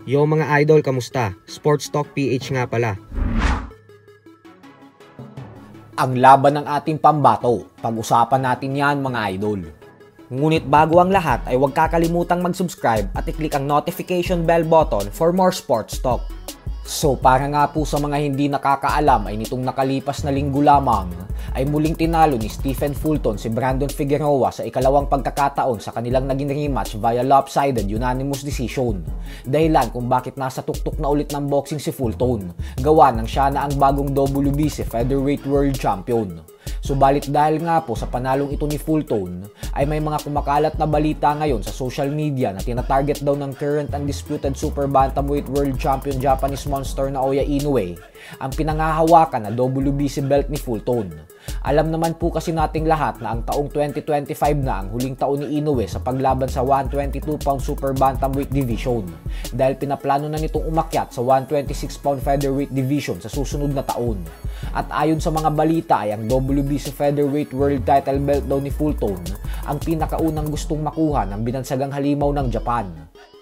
Yo mga idol, kamusta? Sports Talk PH nga pala. Ang laban ng ating pambato, pag-usapan natin yan mga idol. Ngunit bago ang lahat ay huwag kakalimutang mag-subscribe at i-click ang notification bell button for more sports talk. So para nga po sa mga hindi nakakaalam ay nitong nakalipas na linggo lamang ay muling tinalo ni Stephen Fulton si Brandon Figueroa sa ikalawang pagkakataon sa kanilang naging rematch via lopsided unanimous decision. Dahilan kung bakit nasa tuktok na ulit ng boxing si Fulton, gawa ng siya na ang bagong WBC Featherweight World Champion. Subalit dahil nga po sa panalong ito ni Fulton ay may mga kumakalat na balita ngayon sa social media na tinatarget daw ng current undisputed super bantamweight world champion Japanese monster na Naoya Inoue ang pinangahawakan na WBC belt ni Fulton. Alam naman po kasi nating lahat na ang taong 2025 na ang huling taon ni Inoue sa paglaban sa 122-pound super bantamweight division dahil pinaplano na nitong umakyat sa 126-pound featherweight division sa susunod na taon. At ayon sa mga balita ay ang WBC featherweight world title belt daw ni Fulton ang pinakaunang gustong makuha ng binansagang halimaw ng Japan.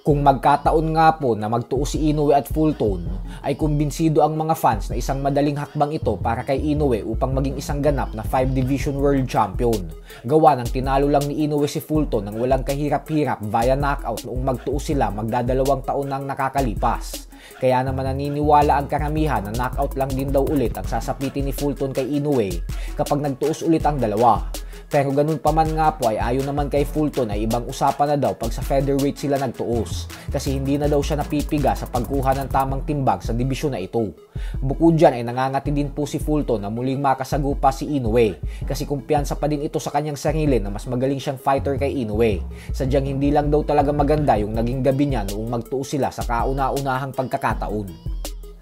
Kung magkataon nga po na magtuos si Inoue at Fulton, ay kumbinsido ang mga fans na isang madaling hakbang ito para kay Inoue upang maging isang ganap na 5-division world champion. Gawa ng tinalo lang ni Inoue si Fulton nang walang kahirap-hirap via knockout noong magtuos sila magdadalawang taon nang nakakalipas. Kaya naman naniniwala ang karamihan na knockout lang din daw ulit ang sasapitin ni Fulton kay Inoue kapag nagtuos ulit ang dalawa. Pero ganun pa man nga po ay ayon naman kay Fulton ay ibang usapan na daw pag sa featherweight sila nagtuos kasi hindi na daw siya napipiga sa pagkuha ng tamang timbang sa dibisyon na ito. Bukod dyan ay nangangati din po si Fulton na muling makasagupa si Inoue kasi kumpiyansa pa din ito sa kanyang sarili na mas magaling siyang fighter kay Inoue. Sadyang hindi lang daw talaga maganda yung naging gabi niya noong magtuos sila sa kauna-unahang pagkakataon.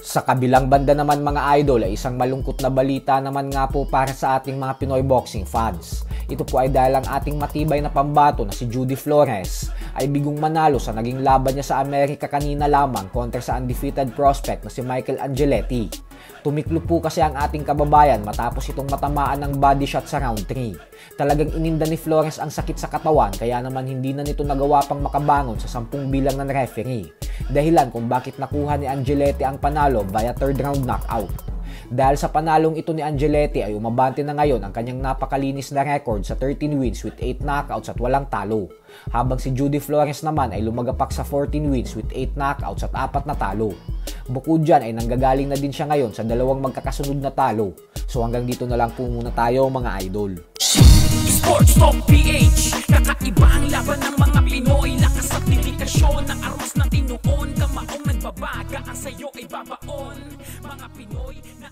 Sa kabilang banda naman mga idol ay isang malungkot na balita naman nga po para sa ating mga Pinoy boxing fans. Ito po ay dahil ang ating matibay na pambato na si Judy Flores ay bigong manalo sa naging laban niya sa Amerika kanina lamang kontra sa undefeated prospect na si Michael Angeletti. Tumiklo po kasi ang ating kababayan matapos itong matamaan ng body shot sa round 3. Talagang ininda ni Flores ang sakit sa katawan kaya naman hindi na nito nagawa pang makabangon sa 10 bilang ng referee. Dahilan kung bakit nakuha ni Angeletti ang panalo via third round knockout. Dahil sa panalong ito ni Angeletti ay umabante na ngayon ang kanyang napakalinis na record sa 13 wins with 8 knockouts at walang talo. Habang si Judy Flores naman ay lumagapak sa 14 wins with 8 knockouts at 4 na talo. Bukod dyan ay nanggagaling na din siya ngayon sa dalawang magkakasunod na talo. So hanggang dito na lang po muna tayo mga idol. Sports Talk PH, kakaiba ang laban ng mga Pinoy. Lakas at dedikasyon ng armas na tinuon. Kamaong nagbabaga ang sayo ay babaon. Mga Pinoy na